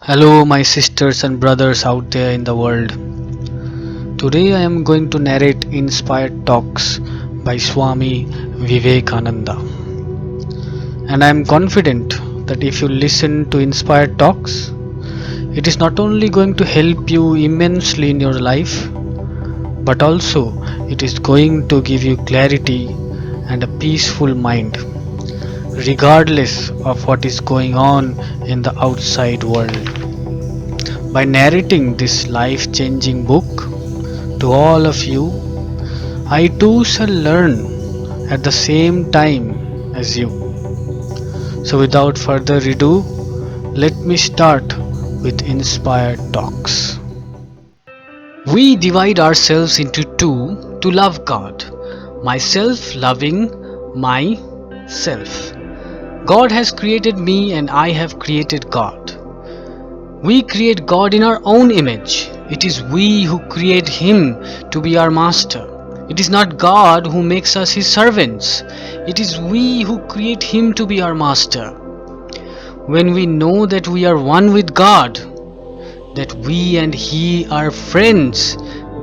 Hello, my sisters and brothers out there in the world. Today I am going to narrate inspired talks by Swami Vivekananda. And I am confident that if you listen to inspired talks, it is not only going to help you immensely in your life, but also it is going to give you clarity and a peaceful mind, regardless of what is going on in the outside world. By narrating this life changing book to all of you, I too shall learn at the same time as you. So, without further ado, let me start with inspired talks. We divide ourselves into two to love God. Myself loving myself. God has created me and I have created God. We create God in our own image. It is we who create Him to be our master. It is not God who makes us His servants. It is we who create Him to be our master. When we know that we are one with God, that we and He are friends,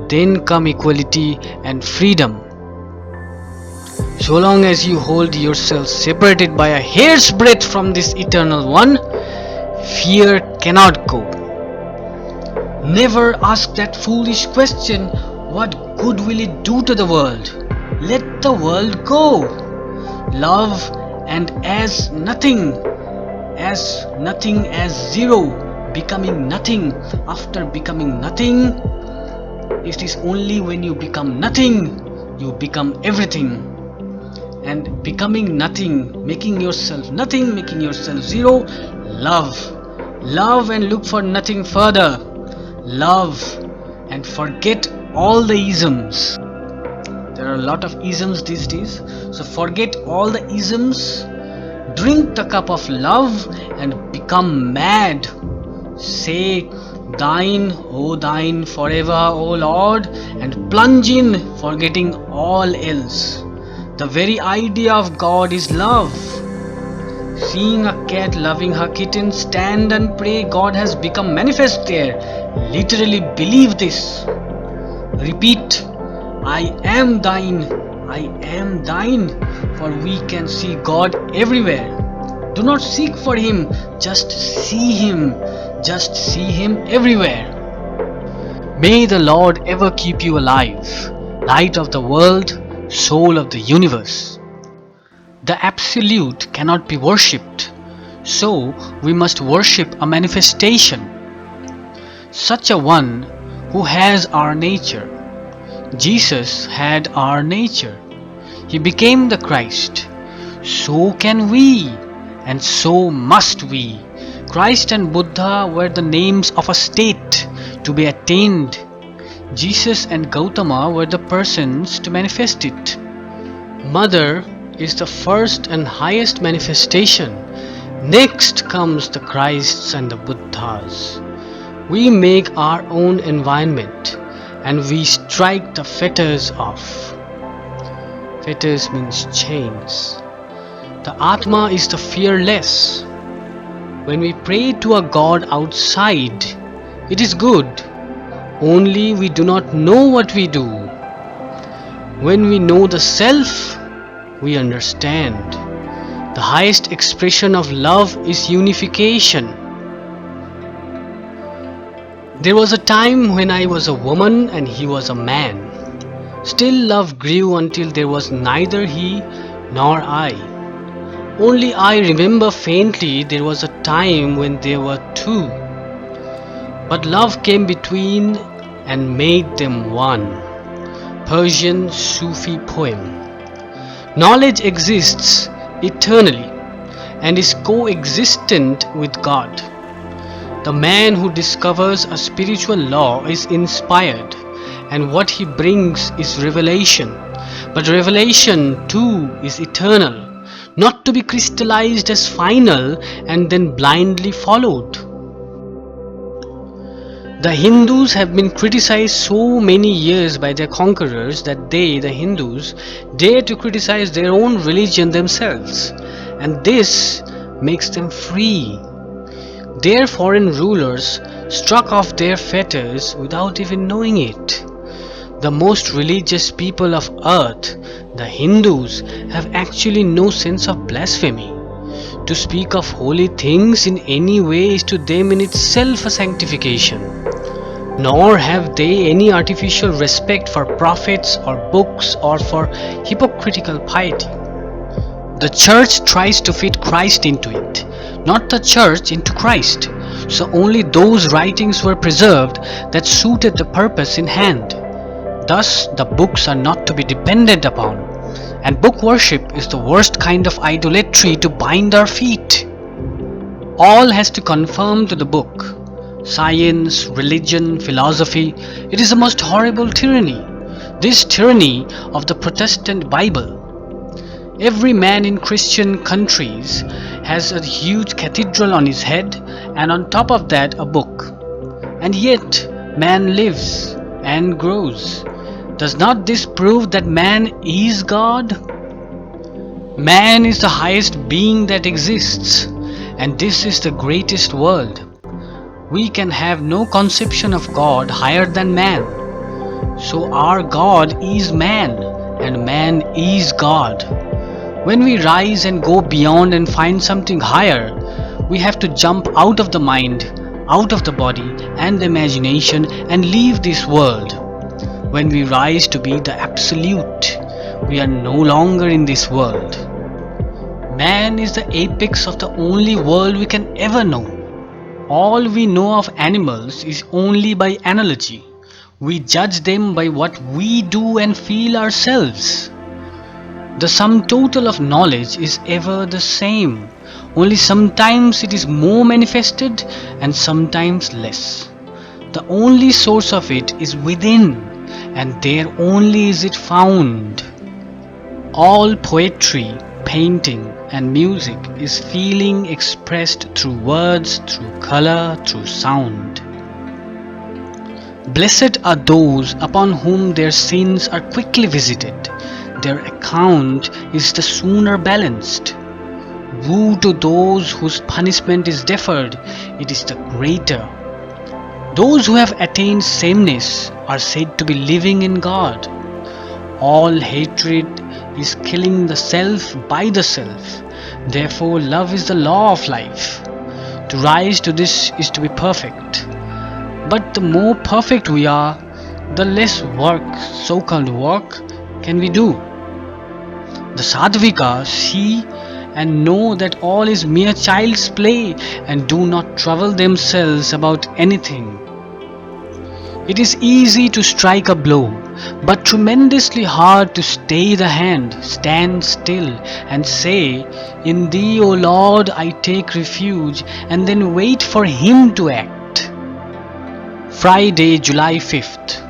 then come equality and freedom. So long as you hold yourself separated by a hair's breadth from this eternal one, fear cannot go. Never ask that foolish question, what good will it do to the world? Let the world go. Love and as nothing as zero, becoming nothing after becoming nothing. It is only when you become nothing, you become everything. And becoming nothing, making yourself nothing, making yourself zero, love and look for nothing further. Love and forget all the isms. There are a lot of isms these days, so forget all the isms. Drink the cup of love and become mad. Say thine, O thine forever, O Lord, and plunge in, forgetting all else. The very idea of God is love. Seeing a cat loving her kitten, stand and pray, God has become manifest there. Literally believe this. Repeat, I am thine, for we can see God everywhere. Do not seek for Him, just see Him everywhere. May the Lord ever keep you alive, light of the world, soul of the universe. The Absolute cannot be worshipped, so we must worship a manifestation, such a one who has our nature. Jesus had our nature. He became the Christ. So can we, and so must we. Christ and Buddha were the names of a state to be attained. Jesus and Gautama were the persons to manifest it. Mother is the first and highest manifestation. Next comes the Christs and the Buddhas. We make our own environment and we strike the fetters off. Fetters means chains. The Atma is the fearless. When we pray to a God outside, it is good. Only we do not know what we do. When we know the self, we understand. The highest expression of love is unification. There was a time when I was a woman and he was a man. Still love grew until there was neither he nor I. Only I remember faintly there was a time when there were two. But love came between and made them one. Persian Sufi poem. Knowledge exists eternally and is coexistent with God. The man who discovers a spiritual law is inspired, and what he brings is revelation. But revelation too is eternal, not to be crystallized as final and then blindly followed. The Hindus have been criticized so many years by their conquerors that they, the Hindus, dare to criticize their own religion themselves, and this makes them free. Their foreign rulers struck off their fetters without even knowing it. The most religious people of earth, the Hindus, have actually no sense of blasphemy. To speak of holy things in any way is to them in itself a sanctification. Nor have they any artificial respect for prophets or books or for hypocritical piety. The church tries to fit Christ into it, not the church into Christ. So only those writings were preserved that suited the purpose in hand. Thus, the books are not to be depended upon, and book worship is the worst kind of idolatry to bind our feet. All has to conform to the book. Science, religion, philosophy, it is the most horrible tyranny. This tyranny of the Protestant Bible. Every man in Christian countries has a huge cathedral on his head, and on top of that a book. And yet, man lives and grows. Does not this prove that man is God? Man is the highest being that exists, and this is the greatest world. We can have no conception of God higher than man. So our God is man, and man is God. When we rise and go beyond and find something higher, we have to jump out of the mind, out of the body and the imagination, and leave this world. When we rise to be the absolute, we are no longer in this world. Man is the apex of the only world we can ever know. All we know of animals is only by analogy. We judge them by what we do and feel ourselves. The sum total of knowledge is ever the same, only sometimes it is more manifested and sometimes less. The only source of it is within, and there only is it found. All poetry, painting and music is feeling expressed through words, through color, through sound. Blessed are those upon whom their sins are quickly visited. Their account is the sooner balanced. Woe to those whose punishment is deferred, it is the greater. Those who have attained sameness are said to be living in God. All hatred is killing the self by the self. Therefore, love is the law of life. To rise to this is to be perfect. But the more perfect we are, the less work, so-called work, can we do. The Sadhvikas see and know that all is mere child's play and do not trouble themselves about anything. It is easy to strike a blow, but tremendously hard to stay the hand, stand still and say, "In thee, O Lord, I take refuge," and then wait for him to act. Friday, July 5th.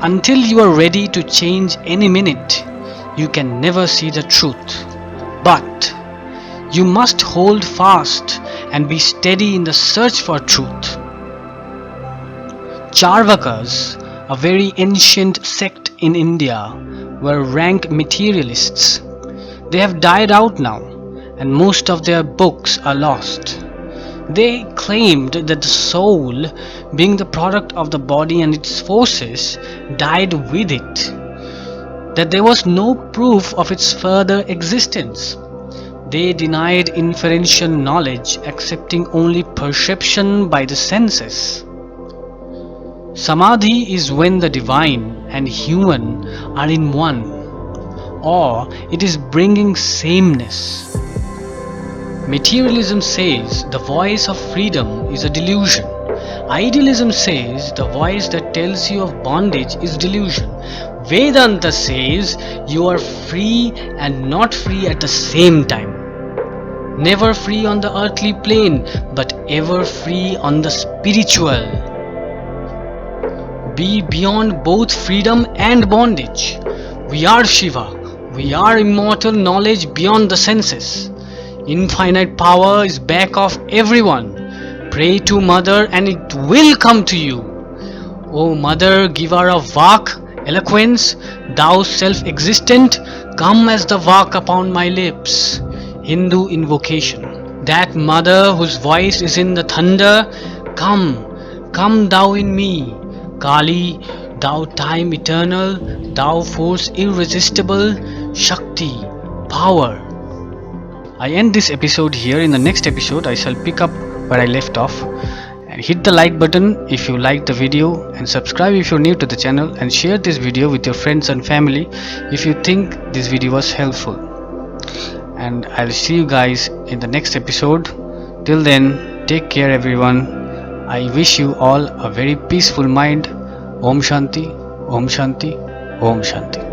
Until you are ready to change any minute, you can never see the truth. But you must hold fast and be steady in the search for truth. Charvakas, a very ancient sect in India, were rank materialists. They have died out now, and most of their books are lost. They claimed that the soul, being the product of the body and its forces, died with it, that there was no proof of its further existence. They denied inferential knowledge, accepting only perception by the senses. Samadhi is when the divine and human are in one, or it is bringing sameness. Materialism says the voice of freedom is a delusion. Idealism says the voice that tells you of bondage is delusion. Vedanta says you are free and not free at the same time. Never free on the earthly plane, but ever free on the spiritual. Be beyond both freedom and bondage. We are Shiva. We are immortal knowledge beyond the senses. Infinite power is back of everyone. Pray to Mother and it will come to you. O Mother, giver of Vak, eloquence, thou self-existent, come as the Vak upon my lips. Hindu invocation. That mother whose voice is in the thunder, come thou in me. Kali, thou time eternal, thou force irresistible, Shakti, power. I end this episode here. In the next episode, I shall pick up where I left off. And hit the like button if you liked the video, and subscribe if you're new to the channel, and share this video with your friends and family if you think this video was helpful. And I'll see you guys in the next episode. Till then, take care everyone. I wish you all a very peaceful mind. Om Shanti, Om Shanti, Om Shanti.